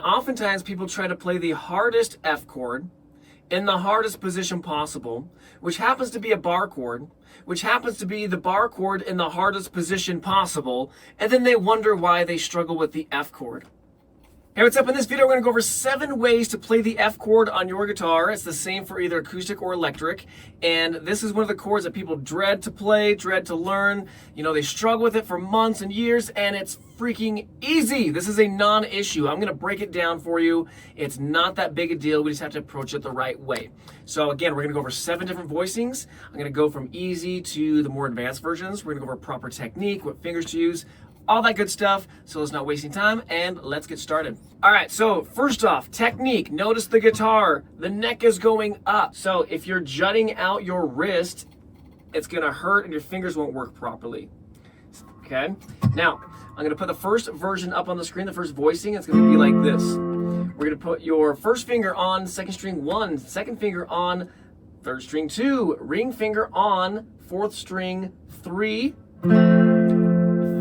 Oftentimes people try to play the hardest F chord in the hardest position possible, which happens to be a bar chord, which happens to be the bar chord in the hardest position possible, and then they wonder why they struggle with the F chord. Hey, what's up? In this video, we're going to go over 7 ways to play the F chord on your guitar. It's the same for either acoustic or electric. And this is one of the chords that people dread to play, dread to learn. You know, they struggle with it for months and years, and it's freaking easy. This is a non-issue. I'm going to break it down for you. It's not that big a deal. We just have to approach it the right way. So again, we're going to go over 7 different voicings. I'm going to go from easy to the more advanced versions. We're going to go over proper technique, what fingers to use, all that good stuff. So let's not wasting time and let's get started. All right, so first off, technique. Notice the guitar, the neck is going up. So if you're jutting out your wrist, it's gonna hurt and your fingers won't work properly. Okay, now I'm gonna put the first version up on the screen, the first voicing. It's gonna be like this. We're gonna put your first finger on second string 1, second finger on third string 2, ring finger on fourth string 3.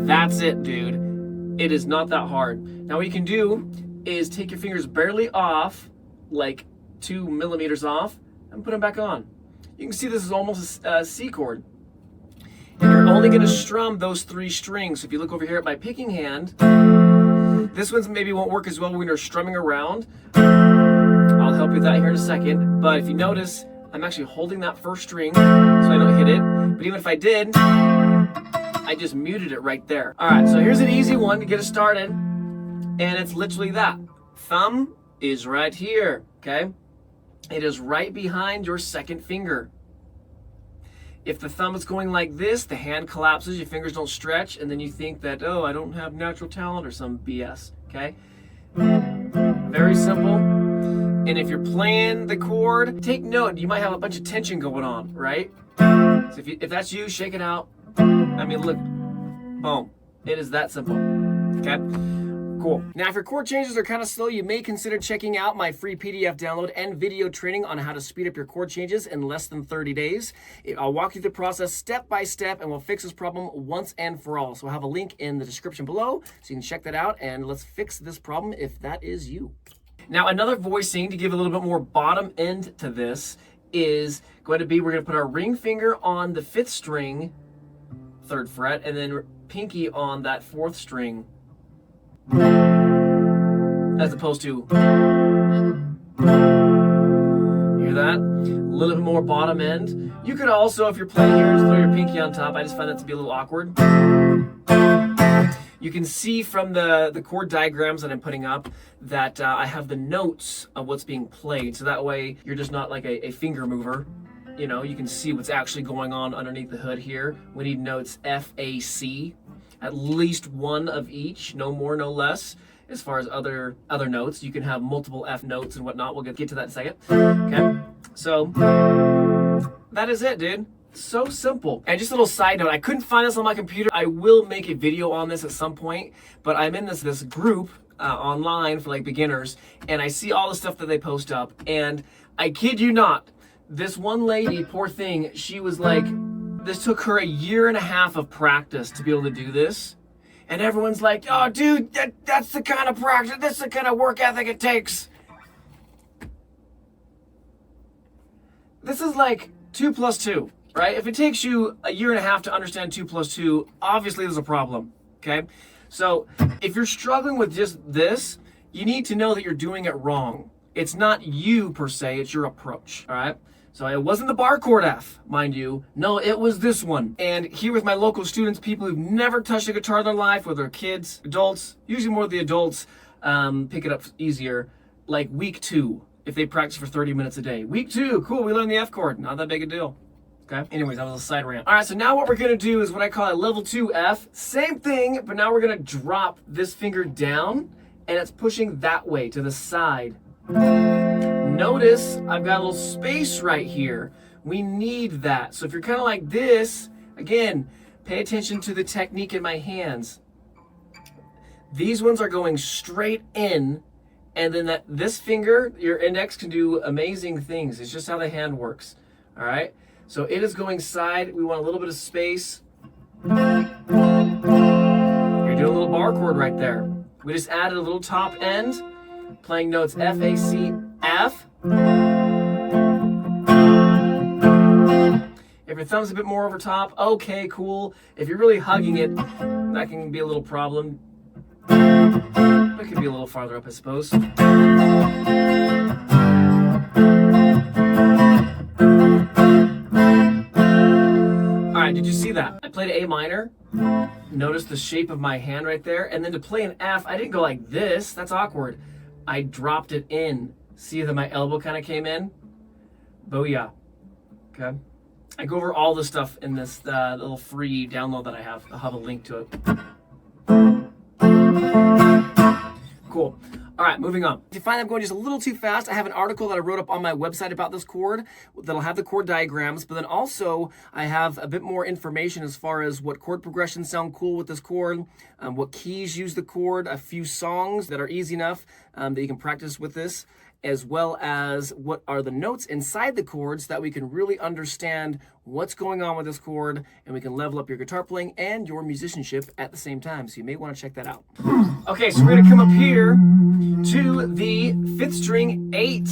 That's it, dude. It is not that hard. Now what you can do is take your fingers barely off, like 2 millimeters off, and put them back on. You can see this is almost a C chord. And you're only gonna strum those 3 strings. So if you look over here at my picking hand, this one maybe won't work as well when you're strumming around. I'll help you with that here in a second. But if you notice, I'm actually holding that first string so I don't hit it. But even if I did, I just muted it right there. All right, so here's an easy one to get us started. And it's literally that. Thumb is right here, okay? It is right behind your second finger. If the thumb is going like this, the hand collapses, your fingers don't stretch, and then you think that, oh, I don't have natural talent or some BS, okay? Very simple. And if you're playing the chord, take note, you might have a bunch of tension going on, right? So if that's you, shake it out. I mean, look, boom. It is that simple, okay? Cool. Now, if your chord changes are kind of slow, you may consider checking out my free PDF download and video training on how to speed up your chord changes in less than 30 days. I'll walk you through the process step by step, and we'll fix this problem once and for all. So I'll have a link in the description below, so you can check that out, and let's fix this problem if that is you. Now, another voicing to give a little bit more bottom end to this is going to be, we're going to put our ring finger on the 5th string, 3rd fret, and then pinky on that 4th string, as opposed to, you hear that? A little bit more bottom end. You could also, if you're playing here, just throw your pinky on top. I just find that to be a little awkward. You can see from the chord diagrams that I'm putting up that I have the notes of what's being played, so that way you're just not like a finger mover. You know, you can see what's actually going on underneath the hood here. We need notes F, A, C, at least one of each, no more, no less. As far as other notes, you can have multiple F notes and whatnot. We'll get to that in a second. Okay, so that is it, dude. So simple. And just a little side note, I couldn't find this on my computer. I will make a video on this at some point, but I'm in this group online for like beginners, and I see all the stuff that they post up, and I kid you not, this one lady, poor thing, she was like, this took her 1.5 years of practice to be able to do this. And everyone's like, oh, dude, that's the kind of practice, that's the kind of work ethic it takes. This is like 2 + 2, right? If it takes you 1.5 years to understand 2 + 2, obviously there's a problem, okay? So if you're struggling with just this, you need to know that you're doing it wrong. It's not you per se, it's your approach, all right? So it wasn't the bar chord F, mind you. No, it was this one. And here with my local students, people who've never touched a guitar in their life, whether they're kids, adults, usually more the adults pick it up easier, like week 2, if they practice for 30 minutes a day. Week 2, cool, we learned the F chord, not that big a deal. Okay, anyways, that was a side rant. All right, so now what we're gonna do is what I call a level 2 F. Same thing, but now we're gonna drop this finger down, and it's pushing that way to the side. Notice I've got a little space right here. We need that. So if you're kind of like this, again, pay attention to the technique in my hands. These ones are going straight in, and then this finger, your index, can do amazing things. It's just how the hand works. All right? So it is going side. We want a little bit of space. You're doing a little bar chord right there. We just added a little top end. playing notes F, A, C, F. If your thumb's a bit more over top, okay, cool. If you're really hugging it, that can be a little problem. It could be a little farther up, I suppose. All right, did you see that? I played A minor. Notice the shape of my hand right there. And then to play an F, I didn't go like this. That's awkward. I dropped it in. See that my elbow kind of came in? Booyah. Okay. I go over all this stuff in this little free download that I have. I'll have a link to it. Cool. All right, moving on. If you find I'm going just a little too fast, I have an article that I wrote up on my website about this chord that'll have the chord diagrams, but then also I have a bit more information as far as what chord progressions sound cool with this chord, what keys use the chord, a few songs that are easy enough that you can practice with this, as well as what are the notes inside the chords that we can really understand what's going on with this chord, and we can level up your guitar playing and your musicianship at the same time. So you may want to check that out. Okay, so we're going to come up here to the 5th string 8,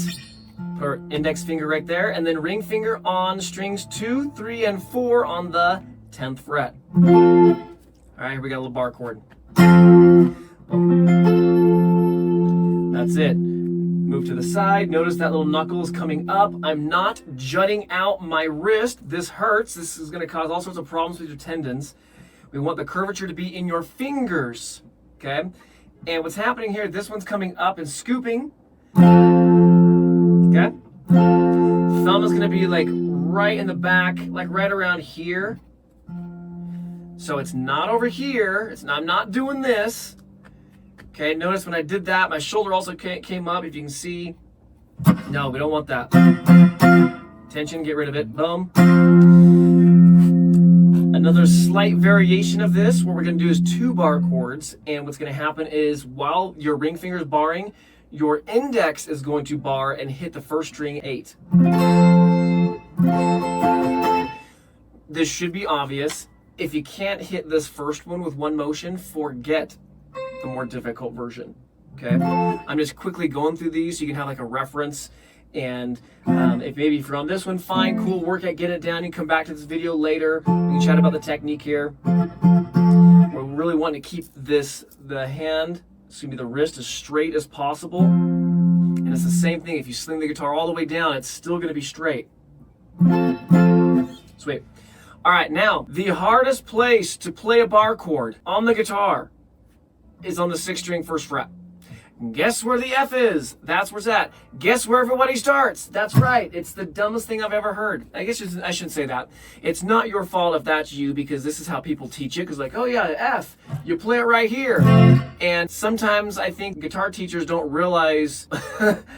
or index finger right there, and then ring finger on strings 2, 3, and 4 on the 10th fret. All right, here we got a little bar chord. That's it. Move to the side. Notice that little knuckle is coming up. I'm not jutting out my wrist. This hurts. This is going to cause all sorts of problems with your tendons. We want the curvature to be in your fingers. Okay? And what's happening here, this one's coming up and scooping. Okay? Thumb is going to be like right in the back, like right around here. So it's not over here. I'm not doing this. Okay, notice when I did that, my shoulder also came up, if you can see. No, we don't want that. Tension, get rid of it. Boom. Another slight variation of this, what we're going to do is 2 bar chords, and what's going to happen is while your ring finger is barring, your index is going to bar and hit the 1st string 8. This should be obvious. If you can't hit this first one with one motion, forget the more difficult version. Okay, I'm just quickly going through these so you can have like a reference, and if you're on this one, fine, cool, work it, get it down, you come back to this video later, we can chat about the technique here. We're really wanting to keep the hand, excuse me, the wrist as straight as possible, and it's the same thing. If you sling the guitar all the way down, it's still going to be straight. Sweet. All right, now the hardest place to play a bar chord on the guitar is on the 6th string 1st fret. Guess where the F is? That's where it's at. Guess where everybody starts? That's right. It's the dumbest thing I've ever heard. I guess I shouldn't say that. It's not your fault if that's you, because this is how people teach it. Because like, oh yeah, F, you play it right here. And sometimes I think guitar teachers don't realize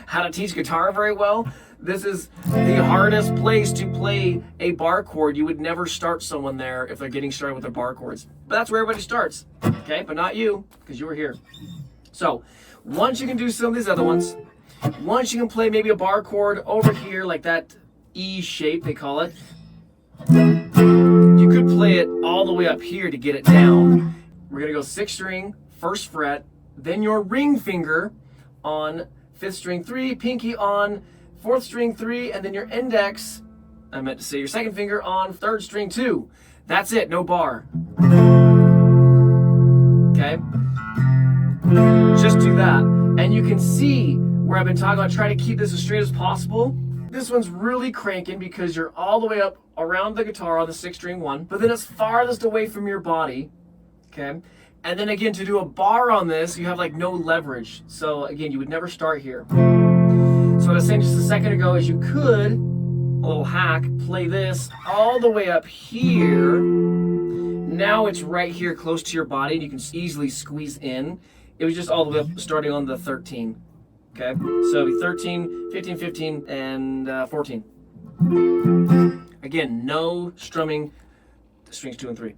how to teach guitar very well. This is the hardest place to play a bar chord. You would never start someone there if they're getting started with their bar chords. But that's where everybody starts, okay? But not you, because you were here. So once you can do some of these other ones, once you can play maybe a bar chord over here, like that E shape, they call it, you could play it all the way up here to get it down. We're gonna go 6th string, 1st fret, then your ring finger on 5th string 3, pinky on 4th string 3, and then your index, I meant to say your 2nd finger on 3rd string 2. That's it, no bar. Okay? Just do that. And you can see where I've been talking about trying to keep this as straight as possible. This one's really cranking because you're all the way up around the guitar on the 6th string 1, but then it's farthest away from your body. Okay? And then again, to do a bar on this, you have like no leverage. So again, you would never start here. So what I was saying just a second ago is you could, a little hack, play this all the way up here. Now it's right here close to your body and you can easily squeeze in. It was just all the way up starting on the 13. Okay, so it'll be 13, 15, 15, and 14. Again, no strumming strings 2 and 3,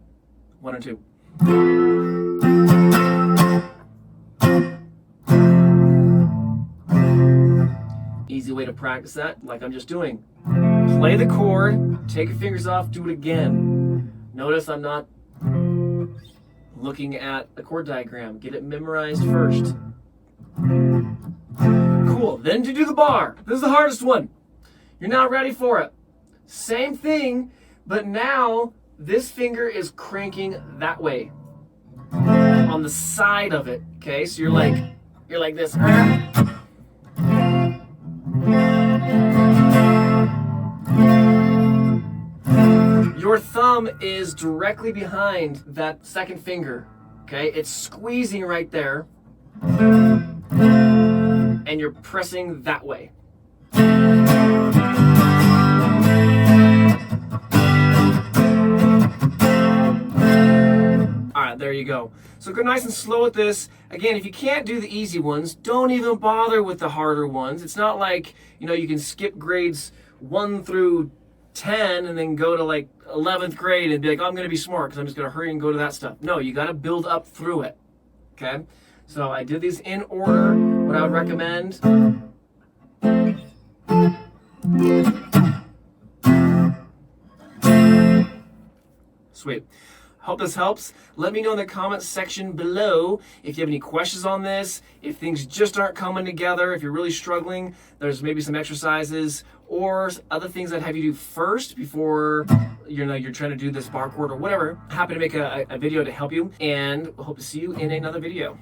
1 and 2. Easy way to practice that, like I'm just doing. Play the chord, take your fingers off, do it again. Notice I'm not looking at the chord diagram. Get it memorized first. Cool. Then to do the bar. This is the hardest one. You're now ready for it. Same thing, but now this finger is cranking that way on the side of it. Okay, so you're like this. Your thumb is directly behind that second finger. Okay, it's squeezing right there, and you're pressing that way. Alright, there you go. So go nice and slow with this. Again, if you can't do the easy ones, don't even bother with the harder ones. It's not like, you can skip grades 1 through 10 and then go to like 11th grade and be like, oh, I'm going to be smart because I'm just going to hurry and go to that stuff. No, you got to build up through it. Okay? So I did these in order. What I would recommend. Sweet. Hope this helps. Let me know in the comments section below if you have any questions on this, if things just aren't coming together, if you're really struggling, there's maybe some exercises or other things I'd have you do first before you're trying to do this bar chord or whatever. Happy to make a video to help you, and hope to see you in another video.